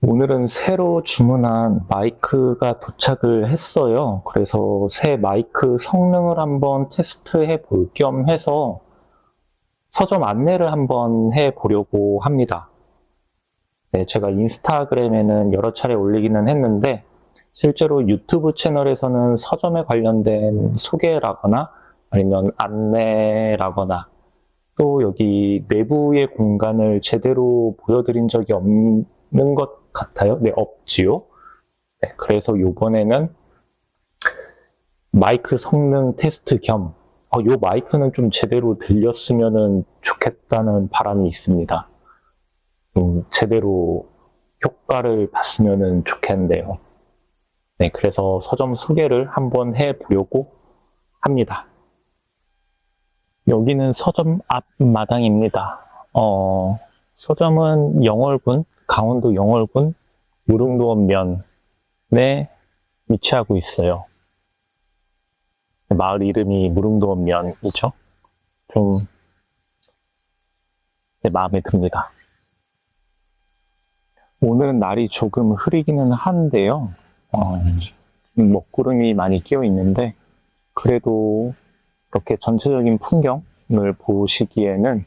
오늘은 새로 주문한 마이크가 도착을 했어요. 그래서 새 마이크 성능을 한번 테스트해 볼 겸 해서 서점 안내를 한번 해 보려고 합니다. 네, 제가 인스타그램에는 여러 차례 올리기는 했는데 실제로 유튜브 채널에서는 서점에 관련된 소개라거나 아니면 안내라거나 또 여기 내부의 공간을 제대로 보여드린 적이 없는 것 같아요. 네, 없지요. 네, 그래서 요번에는 마이크 성능 테스트 겸 요 마이크는 좀 제대로 들렸으면 좋겠다는 바람이 있습니다. 제대로 효과를 봤으면 좋겠는데요. 네, 그래서 서점 소개를 한번 해보려고 합니다. 여기는 서점 앞마당입니다. 서점은 영월군, 강원도 영월군 무릉도원면에 위치하고 있어요. 마을 이름이 무릉도원면이죠. 좀 마음에 듭니다. 오늘은 날이 조금 흐리기는 한데요. 먹구름이 많이 끼어 있는데 그래도 이렇게 전체적인 풍경을 보시기에는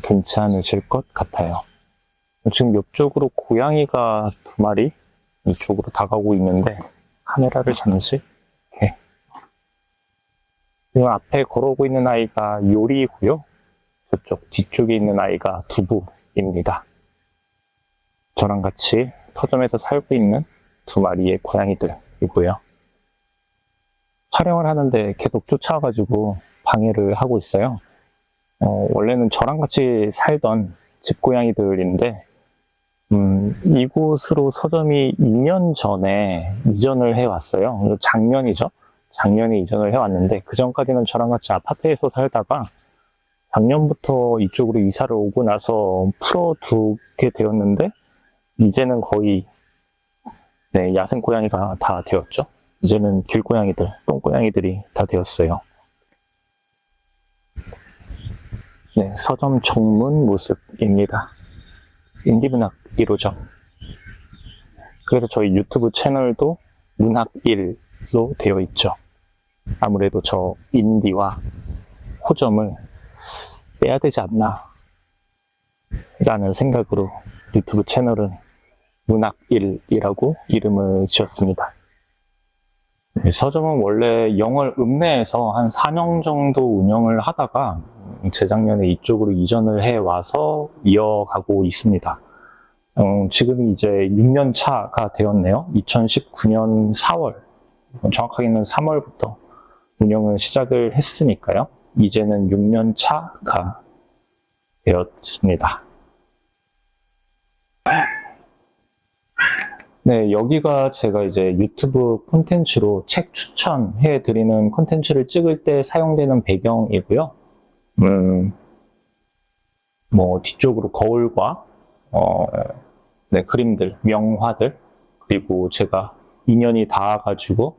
괜찮으실 것 같아요. 지금 옆쪽으로 고양이가 2마리 이쪽으로 다가오고 있는데 카메라를 잠시 지금 앞에 걸어오고 있는 아이가 요리이고요. 저쪽 뒤쪽에 있는 아이가 두부입니다. 저랑 같이 서점에서 살고 있는 2마리의 고양이들이고요. 촬영을 하는데 계속 쫓아와가지고 방해를 하고 있어요. 원래는 저랑 같이 살던 집고양이들인데 이곳으로 서점이 2년 전에 이전을 해왔어요. 작년이죠. 작년에 이전을 해왔는데 그 전까지는 저랑 같이 아파트에서 살다가 작년부터 이쪽으로 이사를 오고 나서 풀어두게 되었는데 이제는 거의 야생 고양이가 다 되었죠. 이제는 길고양이들, 똥고양이들이 다 되었어요. 네, 서점 정문 모습입니다. 인디문학 1호점. 그래서 저희 유튜브 채널도 문학1로 되어 있죠. 아무래도 저 인디와 호점을 빼야 되지 않나 라는 생각으로 유튜브 채널은 문학1이라고 이름을 지었습니다. 서점은 원래 영월 읍내에서 한 4년 정도 운영을 하다가 재작년에 이쪽으로 이전을 해와서 이어가고 있습니다. 지금이 이제 6년 차가 되었네요. 2019년 4월, 정확하게는 3월부터 운영을 시작을 했으니까요. 이제는 6년 차가 되었습니다. 네, 여기가 제가 이제 유튜브 콘텐츠로 책 추천해 드리는 콘텐츠를 찍을 때 사용되는 배경이고요. 뒤쪽으로 거울과, 그림들, 명화들, 그리고 제가 인연이 닿아가지고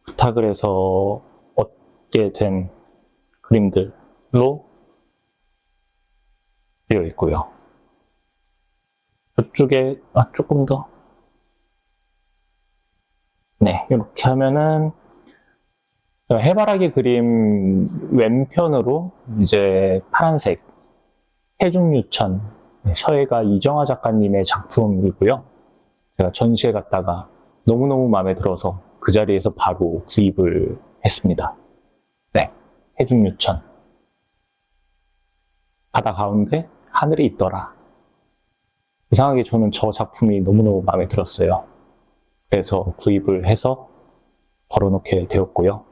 부탁을 해서 얻게 된 그림들로 되어 있고요. 저쪽에, 조금 더. 네, 이렇게 하면은 해바라기 그림 왼편으로 이제 파란색 해중유천 서예가 이정화 작가님의 작품이고요. 제가 전시회 갔다가 너무너무 마음에 들어서 그 자리에서 바로 구입을 했습니다. 네, 해중유천. 바다 가운데 하늘이 있더라. 이상하게 저는 저 작품이 너무너무 마음에 들었어요. 그래서 구입을 해서 걸어놓게 되었고요.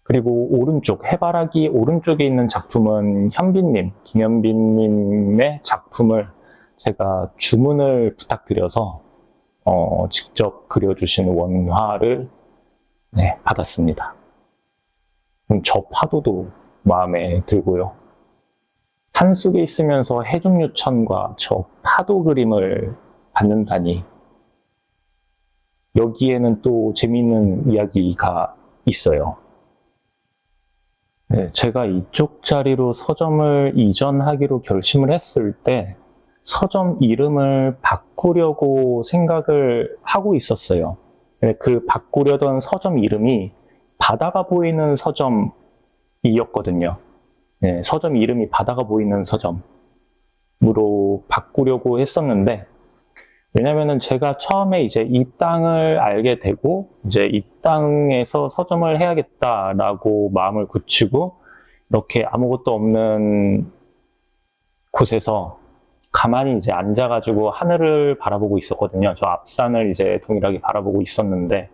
그리고 오른쪽, 해바라기 오른쪽에 있는 작품은 현빈님, 김현빈님의 작품을 제가 주문을 부탁드려서 직접 그려주신 원화를 받았습니다. 저 파도도 마음에 들고요. 산속에 있으면서 해중유천과 저 파도 그림을 받는다니 여기에는 또 재미있는 이야기가 있어요. 네, 제가 이쪽 자리로 서점을 이전하기로 결심을 했을 때 서점 이름을 바꾸려고 생각을 하고 있었어요. 그 바꾸려던 서점 이름이 바다가 보이는 서점이었거든요. 네, 서점 이름이 바다가 보이는 서점으로 바꾸려고 했었는데, 왜냐면은 제가 처음에 이제 이 땅을 알게 되고, 이제 이 땅에서 서점을 해야겠다라고 마음을 굳히고, 이렇게 아무것도 없는 곳에서 가만히 이제 앉아가지고 하늘을 바라보고 있었거든요. 저 앞산을 이제 동일하게 바라보고 있었는데,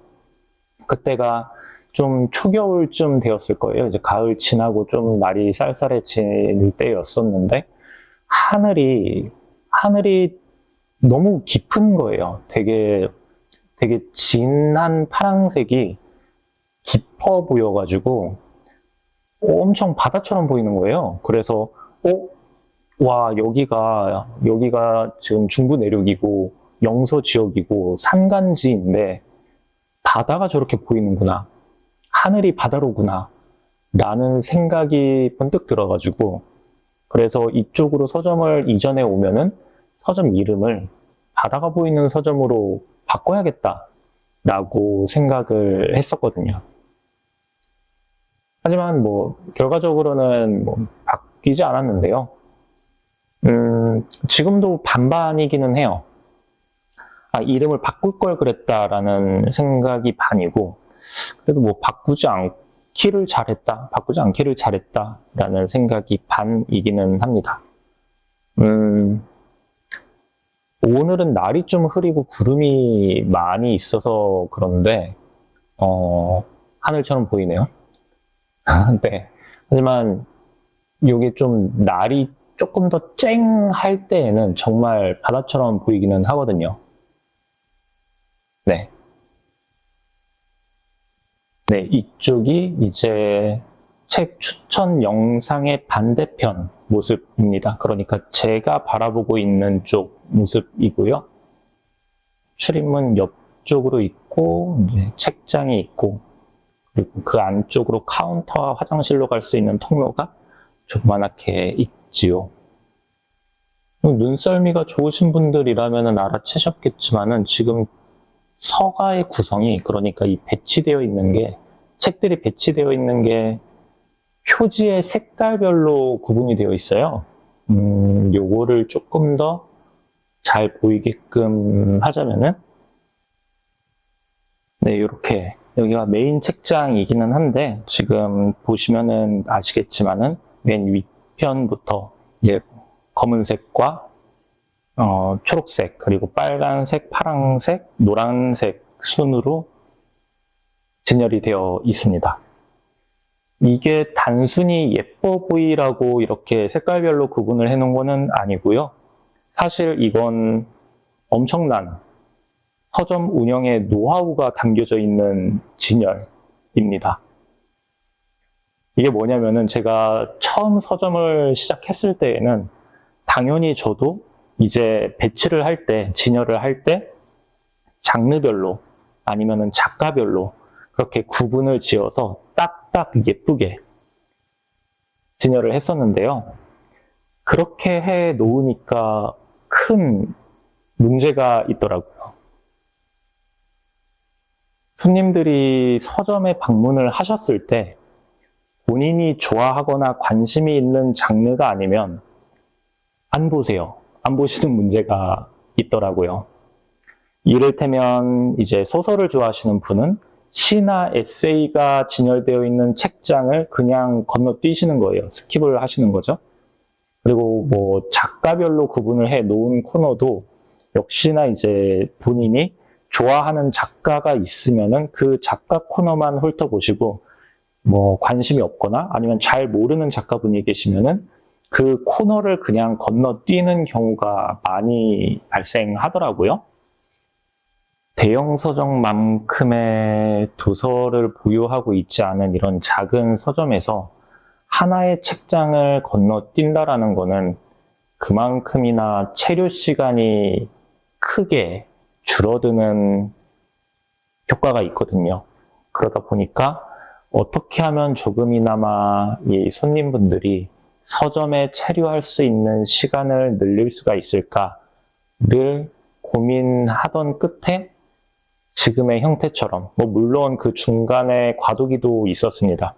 그때가 좀 초겨울쯤 되었을 거예요. 이제 가을 지나고 좀 날이 쌀쌀해질 때였었는데, 하늘이 너무 깊은 거예요. 되게 진한 파란색이 깊어 보여가지고, 엄청 바다처럼 보이는 거예요. 그래서, 와, 여기가 지금 중부 내륙이고, 영서 지역이고, 산간지인데, 바다가 저렇게 보이는구나. 하늘이 바다로구나. 라는 생각이 번뜩 들어가지고, 그래서 이쪽으로 서점을 이전해 오면은 서점 이름을 바다가 보이는 서점으로 바꿔야겠다. 라고 생각을 했었거든요. 하지만 결과적으로는 바뀌지 않았는데요. 지금도 반반이기는 해요. 이름을 바꿀 걸 그랬다라는 생각이 반이고, 그래도 바꾸지 않기를 잘했다라는 생각이 반이기는 합니다. 오늘은 날이 좀 흐리고 구름이 많이 있어서 그런데, 하늘처럼 보이네요. 네. 하지만, 이게 좀 날이 조금 더 쨍할 때에는 정말 바다처럼 보이기는 하거든요. 네. 네, 이쪽이 이제 책 추천 영상의 반대편 모습입니다. 그러니까 제가 바라보고 있는 쪽 모습이고요. 출입문 옆쪽으로 있고, 이제 책장이 있고, 그리고 그 안쪽으로 카운터와 화장실로 갈 수 있는 통로가 조그맣게 있지요. 눈썰미가 좋으신 분들이라면 알아채셨겠지만은 지금 서가의 구성이, 그러니까 이 배치되어 있는 게, 책들이 배치되어 있는 게 표지의 색깔별로 구분이 되어 있어요. 요거를 조금 더 잘 보이게끔 하자면은, 네, 이렇게 여기가 메인 책장이기는 한데, 지금 보시면은 아시겠지만은 맨 윗편부터 이제 검은색과 초록색, 그리고 빨간색, 파란색, 노란색 순으로 진열이 되어 있습니다. 이게 단순히 예뻐 보이라고 이렇게 색깔별로 구분을 해 놓은 거는 아니고요. 사실 이건 엄청난 서점 운영의 노하우가 담겨져 있는 진열입니다. 이게 뭐냐면은 제가 처음 서점을 시작했을 때에는 당연히 저도 이제 배치를 할 때, 진열을 할 때 장르별로 아니면은 작가별로 그렇게 구분을 지어서 딱딱 예쁘게 진열을 했었는데요. 그렇게 해 놓으니까 큰 문제가 있더라고요. 손님들이 서점에 방문을 하셨을 때 본인이 좋아하거나 관심이 있는 장르가 아니면 안 보세요. 안 보시는 문제가 있더라고요. 이를테면 이제 소설을 좋아하시는 분은 시나 에세이가 진열되어 있는 책장을 그냥 건너뛰시는 거예요. 스킵을 하시는 거죠. 그리고 작가별로 구분을 해 놓은 코너도 역시나 이제 본인이 좋아하는 작가가 있으면은 그 작가 코너만 훑어보시고, 관심이 없거나 아니면 잘 모르는 작가분이 계시면은 그 코너를 그냥 건너뛰는 경우가 많이 발생하더라고요. 대형 서점만큼의 도서를 보유하고 있지 않은 이런 작은 서점에서 하나의 책장을 건너뛴다라는 거는 그만큼이나 체류 시간이 크게 줄어드는 효과가 있거든요. 그러다 보니까 어떻게 하면 조금이나마 이 손님분들이 서점에 체류할 수 있는 시간을 늘릴 수가 있을까를 고민하던 끝에 지금의 형태처럼, 물론 그 중간에 과도기도 있었습니다.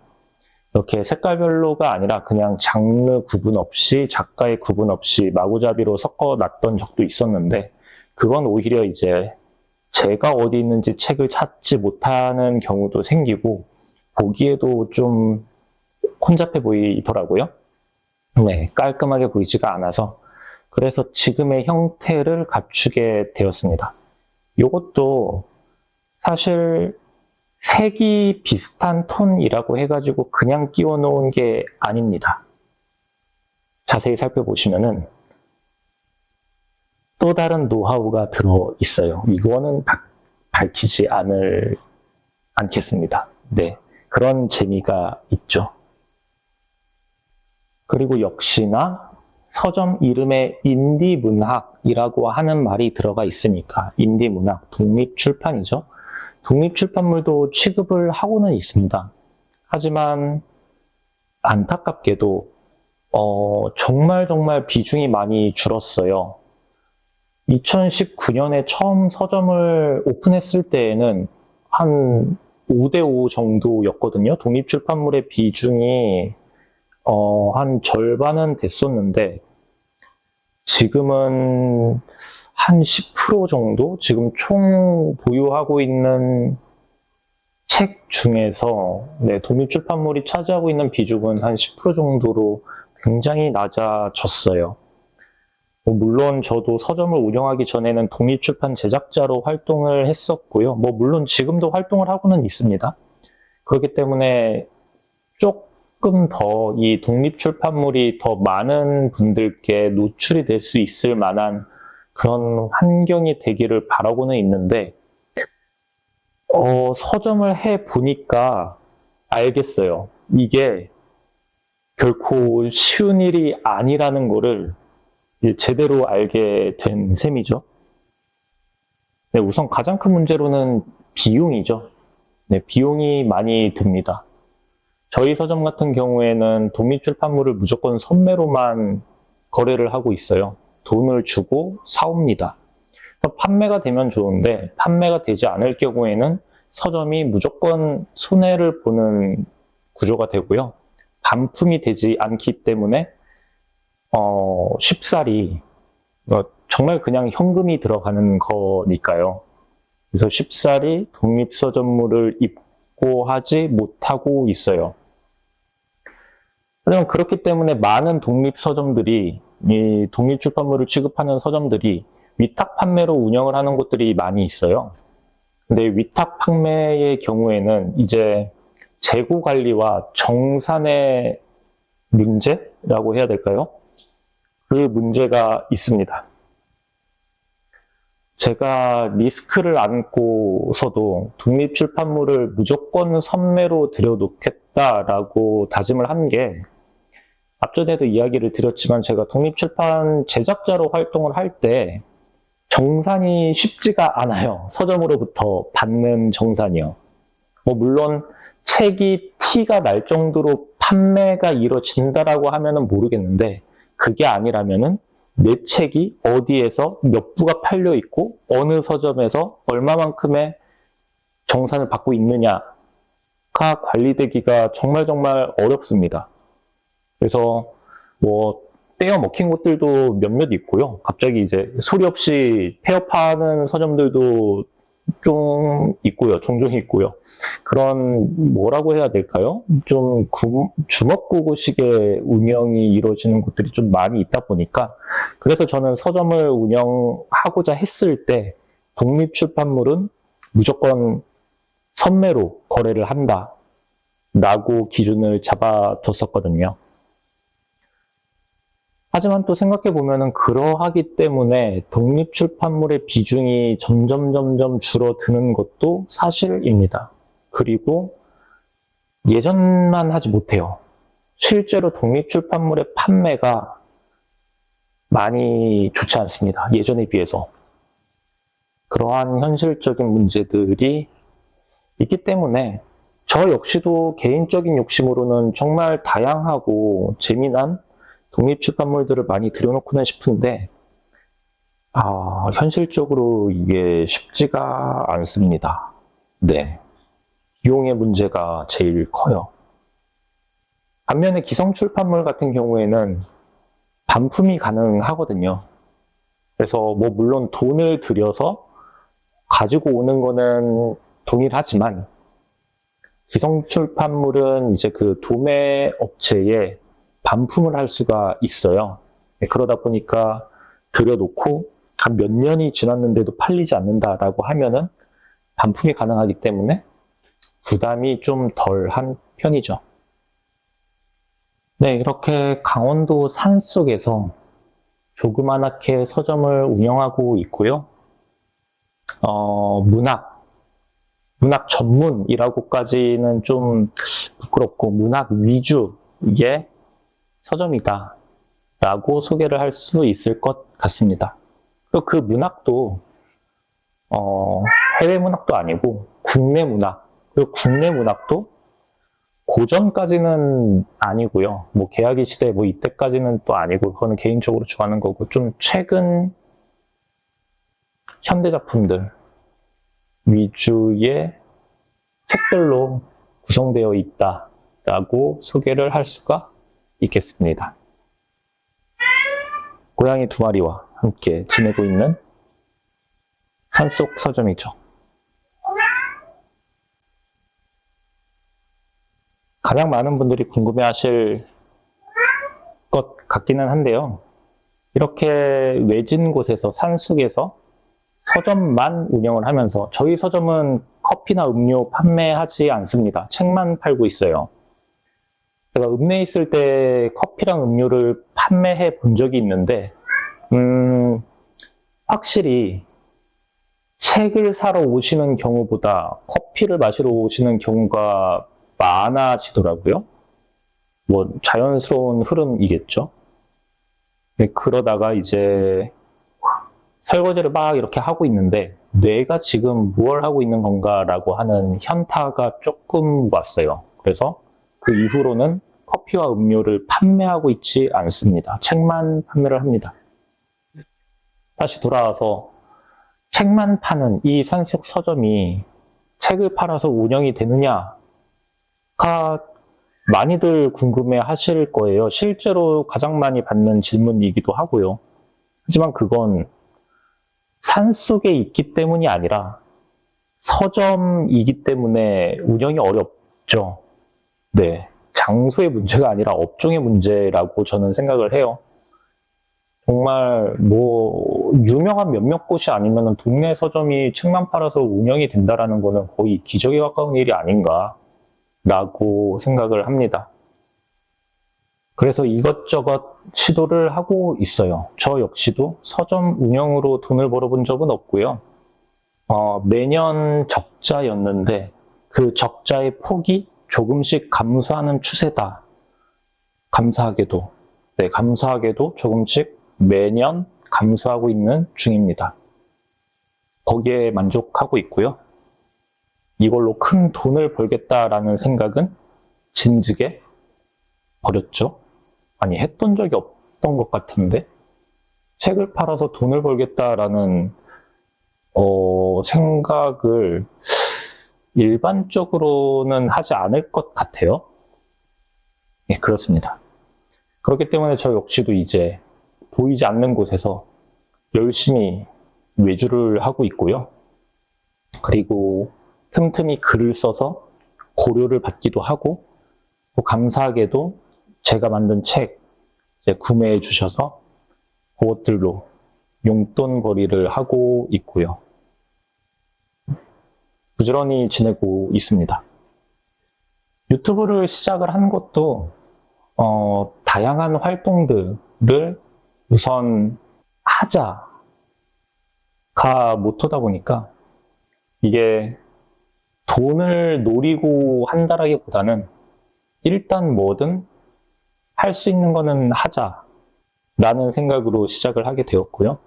이렇게 색깔별로가 아니라 그냥 장르 구분 없이, 작가의 구분 없이 마구잡이로 섞어놨던 적도 있었는데, 그건 오히려 이제 제가 어디 있는지 책을 찾지 못하는 경우도 생기고, 보기에도 좀 혼잡해 보이더라고요. 네, 깔끔하게 보이지가 않아서. 그래서 지금의 형태를 갖추게 되었습니다. 이것도 사실 색이 비슷한 톤이라고 해가지고 그냥 끼워 놓은 게 아닙니다. 자세히 살펴보시면은 또 다른 노하우가 들어 있어요. 이거는 밝히지 않겠습니다. 네, 그런 재미가 있죠. 그리고 역시나 서점 이름에 인디문학이라고 하는 말이 들어가 있으니까, 인디문학, 독립출판이죠. 독립출판물도 취급을 하고는 있습니다. 하지만 안타깝게도 정말 비중이 많이 줄었어요. 2019년에 처음 서점을 오픈했을 때에는 한 5대5 정도였거든요. 독립출판물의 비중이 한 절반은 됐었는데, 지금은 한 10% 정도? 지금 총 보유하고 있는 책 중에서, 네, 독립출판물이 차지하고 있는 비중은 한 10% 정도로 굉장히 낮아졌어요. 물론 저도 서점을 운영하기 전에는 독립출판 제작자로 활동을 했었고요. 물론 지금도 활동을 하고는 있습니다. 그렇기 때문에 조금 더 이 독립출판물이 더 많은 분들께 노출이 될 수 있을 만한 그런 환경이 되기를 바라고는 있는데, 서점을 해보니까 알겠어요. 이게 결코 쉬운 일이 아니라는 거를 제대로 알게 된 셈이죠. 네, 우선 가장 큰 문제로는 비용이죠. 네, 비용이 많이 듭니다. 저희 서점 같은 경우에는 독립출판물을 무조건 선매로만 거래를 하고 있어요. 돈을 주고 사옵니다. 판매가 되면 좋은데, 판매가 되지 않을 경우에는 서점이 무조건 손해를 보는 구조가 되고요. 반품이 되지 않기 때문에 쉽사리 정말 그냥 현금이 들어가는 거니까요. 그래서 쉽사리 독립서점물을 입고하지 못하고 있어요. 하지만 그렇기 때문에 많은 독립서점들이, 이 독립출판물을 취급하는 서점들이 위탁 판매로 운영을 하는 곳들이 많이 있어요. 근데 위탁 판매의 경우에는 이제 재고 관리와 정산의 문제라고 해야 될까요? 그 문제가 있습니다. 제가 리스크를 안고서도 독립출판물을 무조건 선매로 들여놓겠다라고 다짐을 한 게, 앞전에도 이야기를 드렸지만 제가 독립출판 제작자로 활동을 할 때 정산이 쉽지가 않아요. 서점으로부터 받는 정산이요. 물론 책이 티가 날 정도로 판매가 이루어진다라고 하면은 모르겠는데, 그게 아니라면은 내 책이 어디에서 몇 부가 팔려 있고 어느 서점에서 얼마만큼의 정산을 받고 있느냐가 관리되기가 정말 어렵습니다. 그래서 떼어 먹힌 곳들도 몇몇 있고요. 갑자기 이제 소리 없이 폐업하는 서점들도 좀 있고요. 종종 있고요. 그런, 뭐라고 해야 될까요? 좀 주먹구구식의 운영이 이루어지는 곳들이 좀 많이 있다 보니까, 그래서 저는 서점을 운영하고자 했을 때 독립출판물은 무조건 선매로 거래를 한다 라고 기준을 잡아뒀었거든요. 하지만 또 생각해보면 그러하기 때문에 독립출판물의 비중이 점점 줄어드는 것도 사실입니다. 그리고 예전만 하지 못해요. 실제로 독립출판물의 판매가 많이 좋지 않습니다. 예전에 비해서. 그러한 현실적인 문제들이 있기 때문에 저 역시도 개인적인 욕심으로는 정말 다양하고 재미난 독립출판물들을 많이 들여놓고는 싶은데, 현실적으로 이게 쉽지가 않습니다. 네. 비용의 문제가 제일 커요. 반면에 기성출판물 같은 경우에는 반품이 가능하거든요. 그래서 뭐 물론 돈을 들여서 가지고 오는 거는 동일하지만 기성출판물은 이제 그 도매 업체에 반품을 할 수가 있어요. 그러다 보니까 들여놓고 한 몇 년이 지났는데도 팔리지 않는다라고 하면은 반품이 가능하기 때문에 부담이 좀 덜한 편이죠. 네, 이렇게 강원도 산속에서 조그맣게 서점을 운영하고 있고요. 문학 전문이라고까지는 좀 부끄럽고 문학 위주의 서점이다 라고 소개를 할 수 있을 것 같습니다. 그리고 그 문학도 해외 문학도 아니고 국내 문학, 그리고 국내 문학도 고전까지는 아니고요. 뭐 계약의 시대 뭐 이때까지는 또 아니고 그거는 개인적으로 좋아하는 거고 좀 최근 현대 작품들 위주의 책들로 구성되어 있다라고 소개를 할 수가 있겠습니다. 고양이 2마리와 함께 지내고 있는 산속 서점이죠. 가장 많은 분들이 궁금해하실 것 같기는 한데요. 이렇게 외진 곳에서 산속에서 서점만 운영을 하면서 저희 서점은 커피나 음료 판매하지 않습니다. 책만 팔고 있어요. 제가 읍내에 있을 때 커피랑 음료를 판매해 본 적이 있는데 확실히 책을 사러 오시는 경우보다 커피를 마시러 오시는 경우가 많아지더라고요. 뭐 자연스러운 흐름이겠죠. 네, 그러다가 이제 설거지를 막 이렇게 하고 있는데 내가 지금 무엇을 하고 있는 건가라고 하는 현타가 조금 왔어요. 그래서 그 이후로는 커피와 음료를 판매하고 있지 않습니다. 책만 판매를 합니다. 다시 돌아와서 책만 파는 이 산속 서점이 책을 팔아서 운영이 되느냐가 많이들 궁금해 하실 거예요. 실제로 가장 많이 받는 질문이기도 하고요. 하지만 그건 산속에 있기 때문이 아니라 서점이기 때문에 운영이 어렵죠. 네. 장소의 문제가 아니라 업종의 문제라고 저는 생각을 해요. 정말 뭐 유명한 몇몇 곳이 아니면 동네 서점이 책만 팔아서 운영이 된다라는 거는 거의 기적에 가까운 일이 아닌가라고 생각을 합니다. 그래서 이것저것 시도를 하고 있어요. 저 역시도 서점 운영으로 돈을 벌어본 적은 없고요. 매년 적자였는데 그 적자의 폭이 조금씩 감소하는 추세다. 감사하게도 조금씩 매년 감소하고 있는 중입니다. 거기에 만족하고 있고요. 이걸로 큰 돈을 벌겠다라는 생각은 진즉에 버렸죠. 아니, 했던 적이 없던 것 같은데 책을 팔아서 돈을 벌겠다라는 생각을 일반적으로는 하지 않을 것 같아요. 네, 그렇습니다. 그렇기 때문에 저 역시도 이제 보이지 않는 곳에서 열심히 외주를 하고 있고요. 그리고 틈틈이 글을 써서 고료를 받기도 하고 또 감사하게도 제가 만든 책 이제 구매해 주셔서 그것들로 용돈벌이를 하고 있고요. 부지런히 지내고 있습니다. 유튜브를 시작을 한 것도 다양한 활동들을 우선 하자가 모토다 보니까 이게 돈을 노리고 한다라기보다는 일단 뭐든 할 수 있는 거는 하자라는 생각으로 시작을 하게 되었고요.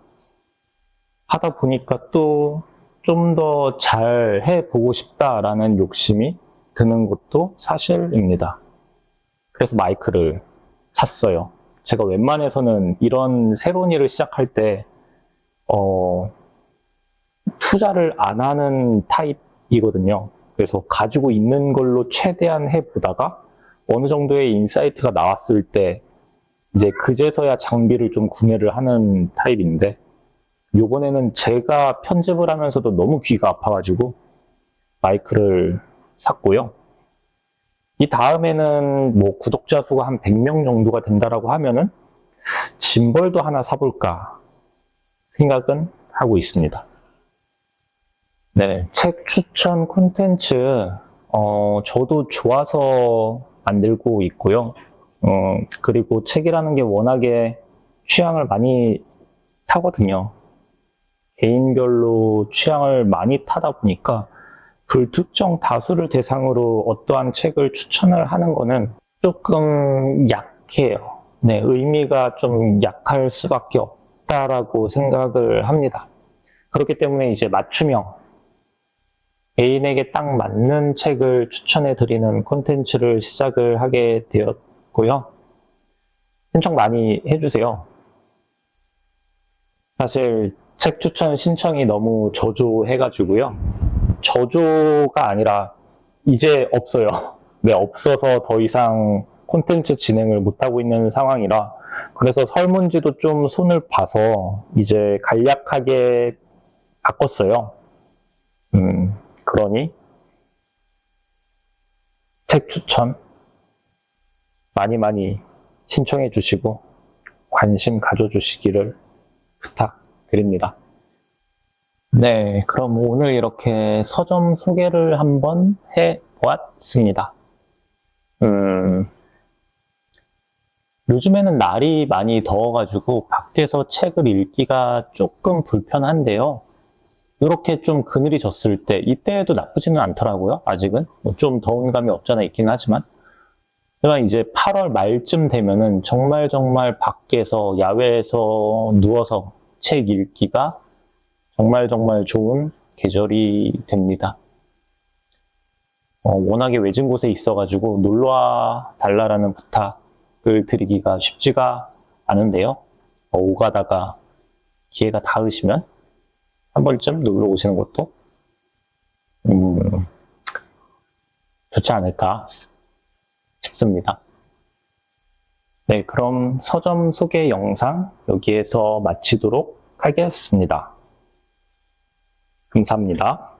하다 보니까 또 좀 더 잘 해보고 싶다라는 욕심이 드는 것도 사실입니다. 그래서 마이크를 샀어요. 제가 웬만해서는 이런 새로운 일을 시작할 때, 투자를 안 하는 타입이거든요. 그래서 가지고 있는 걸로 최대한 해보다가 어느 정도의 인사이트가 나왔을 때 이제 그제서야 장비를 좀 구매를 하는 타입인데, 요번에는 제가 편집을 하면서도 너무 귀가 아파가지고 마이크를 샀고요. 이 다음에는 뭐 구독자 수가 한 100명 정도가 된다라고 하면은 짐벌도 하나 사볼까 생각은 하고 있습니다. 네, 책 추천 콘텐츠, 저도 좋아서 만들고 있고요. 그리고 책이라는 게 워낙에 취향을 많이 타거든요. 개인별로 취향을 많이 타다 보니까 불특정 다수를 대상으로 어떠한 책을 추천을 하는 거는 조금 약해요. 네, 의미가 좀 약할 수밖에 없다라고 생각을 합니다. 그렇기 때문에 이제 맞춤형, 개인에게 딱 맞는 책을 추천해 드리는 콘텐츠를 시작을 하게 되었고요. 신청 많이 해주세요. 사실 책 추천 신청이 너무 저조해가지고요. 저조가 아니라 이제 없어요. 네, 없어서 더 이상 콘텐츠 진행을 못하고 있는 상황이라, 그래서 설문지도 좀 손을 봐서 이제 간략하게 바꿨어요. 그러니 책 추천 많이 신청해 주시고 관심 가져주시기를 부탁드립니다. 네, 그럼 오늘 이렇게 서점 소개를 한번 해보았습니다. 요즘에는 날이 많이 더워가지고 밖에서 책을 읽기가 조금 불편한데요. 이렇게 좀 그늘이 졌을 때, 이때에도 나쁘지는 않더라고요, 아직은. 좀 더운 감이 없잖아 있긴 하지만. 하지만 이제 8월 말쯤 되면은 정말 밖에서, 야외에서 누워서 책 읽기가 정말 좋은 계절이 됩니다. 워낙에 외진 곳에 있어가지고 놀러와 달라라는 부탁을 드리기가 쉽지가 않은데요. 오가다가 기회가 닿으시면 한 번쯤 놀러 오시는 것도 좋지 않을까 싶습니다. 네, 그럼 서점 소개 영상 여기에서 마치도록 하겠습니다. 감사합니다.